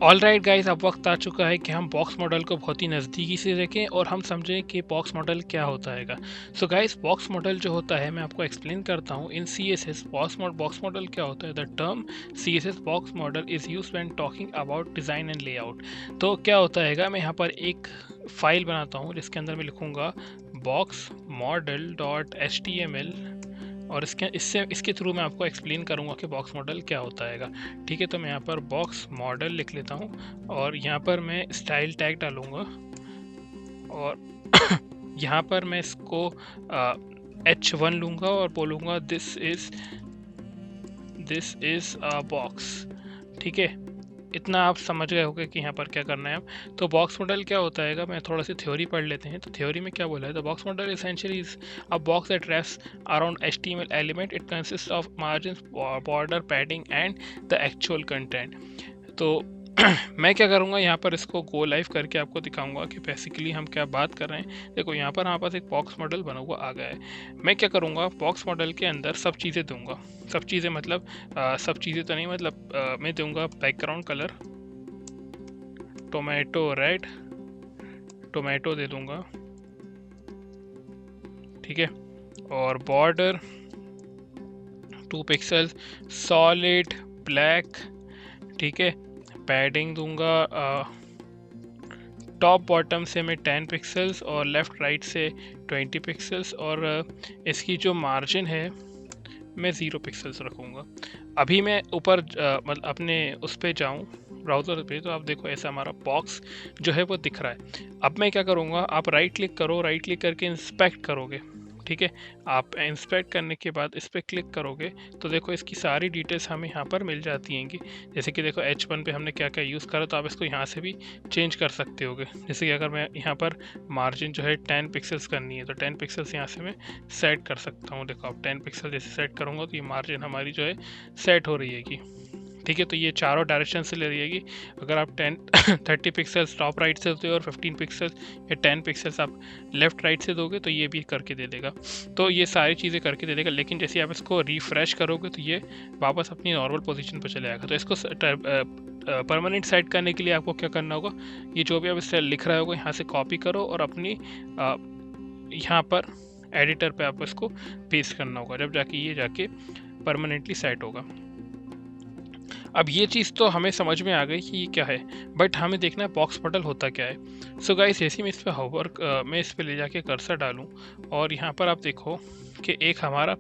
All right guys, अब वक्त आ चुका है कि हम बॉक्स मॉडल को बहुत ही नज़दीकी से देखें और हम समझें कि बॉक्स मॉडल क्या होता है। सो गाइस, बॉक्स मॉडल जो होता है मैं आपको एक्सप्लेन करता हूँ in C S S. Box model क्या होता है? The term C S S box model is use when talking about design and layout. तो क्या होता है, मैं यहाँ पर एक फाइल बनाता हूँ जिसके अंदर मैं लिखूँगा box model dot H T M L, और इसके थ्रू मैं आपको एक्सप्लेन करूँगा कि बॉक्स मॉडल क्या होता है। ठीक है, तो मैं यहाँ पर बॉक्स मॉडल लिख लेता हूँ और यहाँ पर मैं स्टाइल टैग डालूँगा और यहाँ पर मैं इसको H1 लूँगा और बोलूँगा दिस इज़ अ बॉक्स। ठीक है, इतना आप समझ गए होंगे कि यहाँ पर क्या करना है। अब तो बॉक्स मॉडल क्या होता है, मैं थोड़ा सी थ्योरी पढ़ लेते हैं। तो थ्योरी में क्या बोला है? The box model essentially is a box that wraps around HTML element. It consists of margins, border, padding and the actual content. तो मैं क्या करूँगा, यहाँ पर इसको गो लाइव करके आपको दिखाऊंगा कि बेसिकली हम क्या बात कर रहे हैं। देखो यहाँ पर हमारे पास एक बॉक्स मॉडल बना हुआ आ गया है। मैं क्या करूँगा, बॉक्स मॉडल के अंदर सब चीज़ें दूंगा। सब चीज़ें मतलब सब चीज़ें तो नहीं, मतलब मैं दूंगा background colour tomato red, tomato दे दूंगा। ठीक है, और बॉर्डर 2 पिक्सल सॉलिड ब्लैक। ठीक है, पैडिंग दूंगा टॉप बॉटम से मैं 10 पिक्सल्स और लेफ़्ट राइट से 20 पिक्सल्स, और इसकी जो मार्जिन है मैं 0 पिक्सल्स रखूँगा। अभी मैं ऊपर मतलब अपने उस पे जाऊँ ब्राउज़र पे, तो आप देखो ऐसा हमारा बॉक्स जो है वो दिख रहा है। अब मैं क्या करूँगा, आप राइट क्लिक करो, राइट क्लिक करके इंस्पेक्ट करोगे। ठीक है, आप इंस्पेक्ट करने के बाद इस पर क्लिक करोगे तो देखो इसकी सारी डिटेल्स हमें यहाँ पर मिल जाती हैं। जैसे कि देखो H1 पे हमने क्या क्या यूज़ करा, तो आप इसको यहाँ से भी चेंज कर सकते होगे। जैसे कि अगर मैं यहाँ पर मार्जिन जो है 10 पिक्सल्स करनी है तो 10 पिक्सल्स यहाँ से मैं सेट कर सकता हूँ। देखो आप 10 पिक्सल जैसे सेट करूँगा तो ये मार्जिन हमारी जो है सेट हो रही है। ठीक है, तो ये चारों डायरेक्शन से ले रही है। अगर आप 30 पिक्सल्स टॉप राइट से दोगे और 15 पिक्सल्स या 10 पिक्सल्स आप लेफ्ट राइट से दोगे तो ये भी करके दे देगा। तो ये सारी चीज़ें करके दे देगा, लेकिन जैसे आप इसको रिफ्रेश करोगे तो ये वापस अपनी नॉर्मल पोजीशन पर चले जाएगा। तो इसको परमानेंट सेट करने के लिए आपको क्या करना होगा, ये जो भी आप इससे लिख रहा होगा यहाँ से कॉपी करो और अपनी यहाँ पर एडिटर पे आपको इसको पेस्ट करना होगा, जब जाके ये जाके परमानेंटली सेट होगा। अब ये चीज़ तो हमें समझ में आ गई कि ये क्या है, बट हमें देखना है बॉक्स मॉडल होता क्या है। सो गाइस, जैसे मैं इस पर मैं इस पर ले जाके कर्सर डालूँ और यहाँ पर आप देखो कि एक हमारे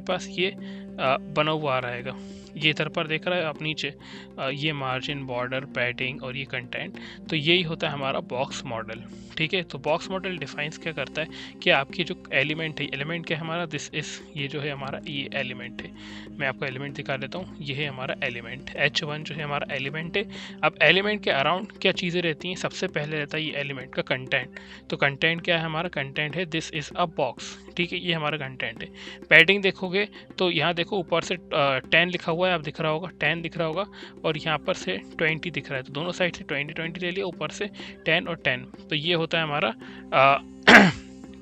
पास ये बना हुआ आ रहेगा। ये इधर पर देख रहा है आप नीचे, ये मार्जिन, बॉर्डर, पैडिंग और ये कंटेंट। तो यही होता है हमारा बॉक्स मॉडल। ठीक है, तो बॉक्स मॉडल डिफाइंस क्या करता है कि आपकी जो एलिमेंट है, एलिमेंट क्या है हमारा, दिस इज, ये जो है हमारा ये एलिमेंट है। मैं आपको एलिमेंट दिखा देता हूँ, ये है हमारा एलिमेंट H1 जो है हमारा एलिमेंट है। अब एलिमेंट के अराउंड क्या चीज़ें रहती हैं, सबसे पहले रहता है ये एलिमेंट का कंटेंट। तो कंटेंट क्या है, हमारा कंटेंट है दिस इज़ अ बॉक्स। ठीक है, ये हमारा कंटेंट है। पैडिंग देखोगे तो यहाँ देखो ऊपर से 10 लिखा हुआ है, आप दिख रहा होगा 10 दिख रहा होगा, और यहाँ पर से 20 दिख रहा है। तो दोनों साइड से 20 ले लिया, ऊपर से 10 और 10। तो ये होता है हमारा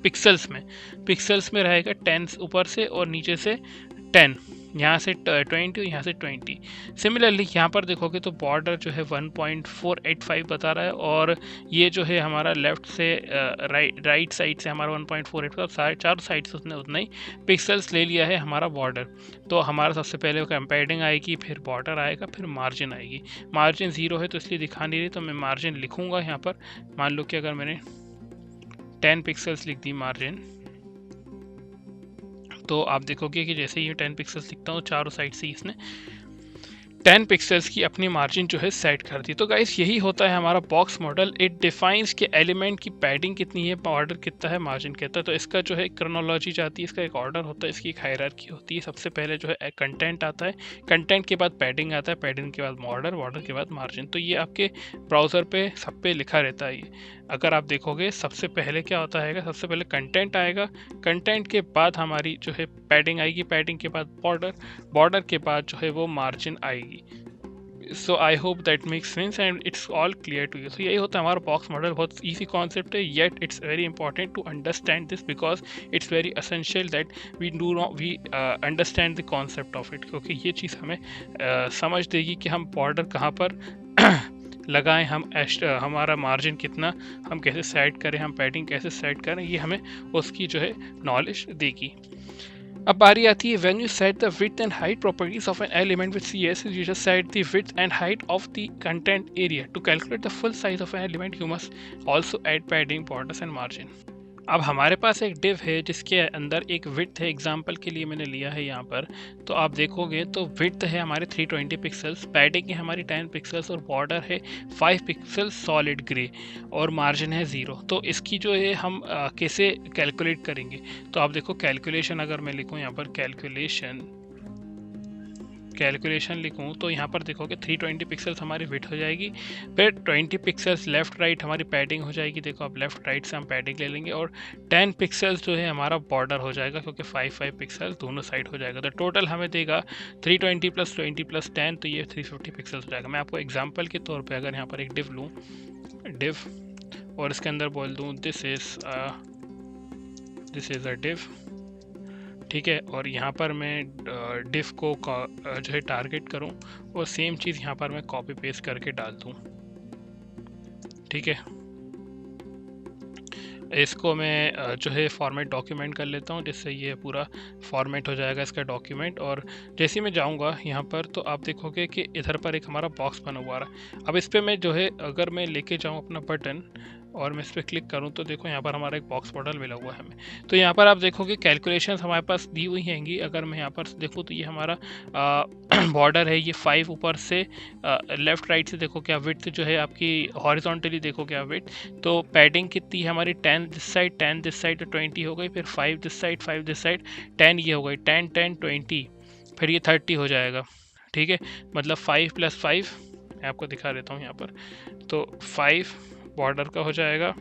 पिक्सल्स में रहेगा 10 ऊपर से और नीचे से 10, यहाँ से 20 और यहाँ से 20। सिमिलरली यहाँ पर देखोगे तो बॉर्डर जो है 1.485 बता रहा है, और ये जो है हमारा लेफ्ट से राइट साइड से हमारा 1.485, चारों साइड से उसने उतना ही पिक्सल्स ले लिया है हमारा बॉर्डर। तो हमारा सबसे पहले पैडिंग आएगी, फिर बॉर्डर आएगा, फिर मार्जिन आएगी। मार्जिन 0 है तो इसलिए दिखा नहीं रही, तो मैं मार्जिन लिखूँगा यहाँ पर। मान लो कि अगर मैंने 10 पिक्सल्स लिख दी मार्जिन, तो आप देखोगे कि जैसे ही 10 पिक्सल्स लिखता हूँ चारों साइड से इसने 10 पिक्सल्स की अपनी मार्जिन जो है सेट कर दी। तो गाइस, यही होता है हमारा बॉक्स मॉडल। इट डिफाइंस कि एलिमेंट की पैडिंग कितनी है, बॉर्डर कितना है, मार्जिन कितना है। तो इसका जो है क्रोनोलॉजी जाती है, इसका एक ऑर्डर होता है, इसकी एक हायरार्की होती है। सबसे पहले जो है कंटेंट आता है, कंटेंट के बाद पैडिंग आता है, पैडिंग के बाद बॉर्डर, बॉर्डर के बाद मार्जिन। तो ये आपके ब्राउज़र पे सब पे लिखा रहता है। ये अगर आप देखोगे सबसे पहले क्या होता है, सबसे पहले कंटेंट आएगा, कंटेंट के बाद हमारी जो है पैडिंग आएगी, पैडिंग के बाद बॉर्डर, बॉर्डर के बाद जो है वो मार्जिन आएगी। So I hope that makes sense and it's all clear to you. So यही होता है हमारा बॉक्स मॉडल। बहुत ईजी कॉन्सेप्ट है, yet it's very important to understand this, because it's very essential that we understand the concept of it, क्योंकि ये चीज़ हमें समझ देगी कि हम बॉर्डर कहाँ पर लगाएं, हम हमारा मार्जिन कितना हम कैसे सेट करें, हम पैडिंग कैसे सेट करें, ये हमें उसकी जो है नॉलेज देगी। अब बारी आती है when you set the width and height properties of an element with CS, you just set the width and height of the content area. To calculate the full size of an element you must also add padding, borders and margin. अब हमारे पास एक div है जिसके अंदर एक width है, example के लिए मैंने लिया है यहाँ पर, तो आप देखोगे तो विड्थ है हमारे 320 पिक्सल्स, पैडिंग है हमारी 10 पिक्सल्स और बॉर्डर है 5 पिक्सल्स सॉलिड ग्रे और मार्जिन है 0। तो इसकी जो है हम कैसे कैलकुलेट करेंगे, तो आप देखो कैलकुलेशन, अगर मैं लिखूँ यहाँ पर कैलकुलेशन लिखूँ तो यहाँ पर देखोगे 320 पिक्सल्स हमारी विड्थ हो जाएगी, फिर 20 पिक्सल्स लेफ्ट राइट हमारी पैडिंग हो जाएगी। देखो अब लेफ्ट राइट से हम पैडिंग ले लेंगे और 10 पिक्सल्स जो है हमारा बॉर्डर हो जाएगा, क्योंकि 5 पिक्सल्स दोनों साइड हो जाएगा। तो टोटल हमें देगा 320 + 20 + 10, तो ये 350 पिक्सल्स हो जाएगा। मैं आपको एग्जाम्पल के तौर पर अगर यहाँ पर एक डिव लूँ, डिव, और इसके अंदर बोल दूँ दिस इज़ अ डिव, ठीक है, और यहाँ पर मैं डिफ को जो है टारगेट करूँ और सेम चीज़ यहाँ पर मैं कॉपी पेस्ट करके डाल दूँ, ठीक है। इसको मैं जो है फॉर्मेट डॉक्यूमेंट कर लेता हूँ, जिससे ये पूरा फॉर्मेट हो जाएगा इसका डॉक्यूमेंट। और जैसे ही मैं जाऊँगा यहाँ पर तो आप देखोगे कि इधर पर एक हमारा बॉक्स बना हुआ रहा है। अब इस पर मैं जो है अगर मैं लेके जाऊँ अपना बटन और मैं इस पर क्लिक करूँ तो देखो यहाँ पर हमारा एक बॉक्स मॉडल मिला हुआ है हमें। तो यहाँ पर आप देखोगे कैलकुलेशंस हमारे पास दी हुई हैंगी। अगर मैं यहाँ पर देखूँ तो ये हमारा बॉर्डर है, ये 5 ऊपर से लेफ्ट राइट से देखो क्या विड्थ जो है आपकी हॉरिजॉन्टली देखो क्या विड्थ। तो पैडिंग कितनी है हमारी 10 दिस साइड 10 दिस साइड, तो 20 हो गई, फिर 5 दिस साइड 5 दिस साइड 10 ये हो गई, 10 10 20, फिर ये 30 हो जाएगा, ठीक है। मतलब 5 + 5 मैं आपको दिखा देता हूँ यहाँ पर, तो 5 बॉर्डर का हो जाएगा।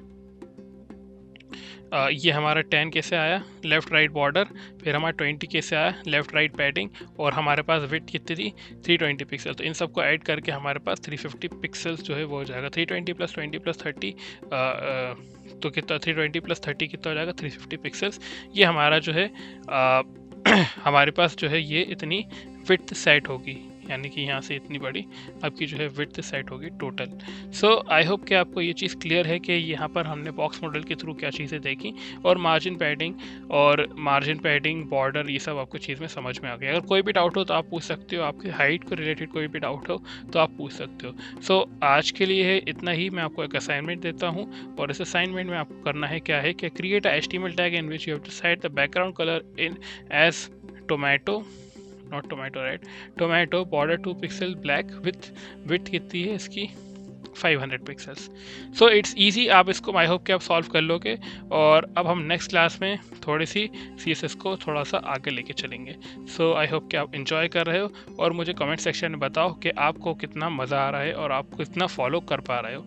ये हमारा 10 कैसे आया, लेफ़्ट राइट बॉर्डर, फिर हमारा 20 कैसे आया, लेफ़्ट राइट पैडिंग, और हमारे पास विड्थ कितनी थी 320 पिक्सल। तो इन सबको ऐड करके हमारे पास 350 पिक्सल्स जो है वो हो जाएगा। 320 + 20 + 30 तो कितना, 320 + 30 कितना हो जाएगा 350 पिक्सल्स। ये हमारा जो है हमारे पास जो है ये इतनी विड्थ सेट होगी, यानी कि यहाँ से इतनी बड़ी आपकी जो है विड्थ सेट होगी टोटल। सो आई होप कि आपको ये चीज़ क्लियर है कि यहाँ पर हमने बॉक्स मॉडल के थ्रू क्या चीज़ें देखी, और मार्जिन पैडिंग बॉर्डर ये सब आपको चीज़ में समझ में आ गया। अगर कोई भी डाउट हो तो आप पूछ सकते हो, आपकी हाइट को रिलेटेड कोई भी डाउट हो तो आप पूछ सकते हो। सो आज के लिए है इतना ही। मैं आपको एक असाइनमेंट देता हूँ, और इस असाइनमेंट में आपको करना है क्या है कि create a HTML tag in which you have to set the background colour in as tomato, not tomato right, tomato, border 2 pixel black, with width कितनी है इसकी 500 पिक्सल्स। सो इट्स इजी, आप इसको आई होप कि आप solve कर लोगे। और अब हम नेक्स्ट क्लास में थोड़ी सी CSS को थोड़ा सा आगे लेके चलेंगे। सो आई होप कि आप इंजॉय कर रहे हो, और मुझे कमेंट सेक्शन में बताओ कि आपको कितना मज़ा आ रहा है और आप कितना फॉलो कर पा रहे हो।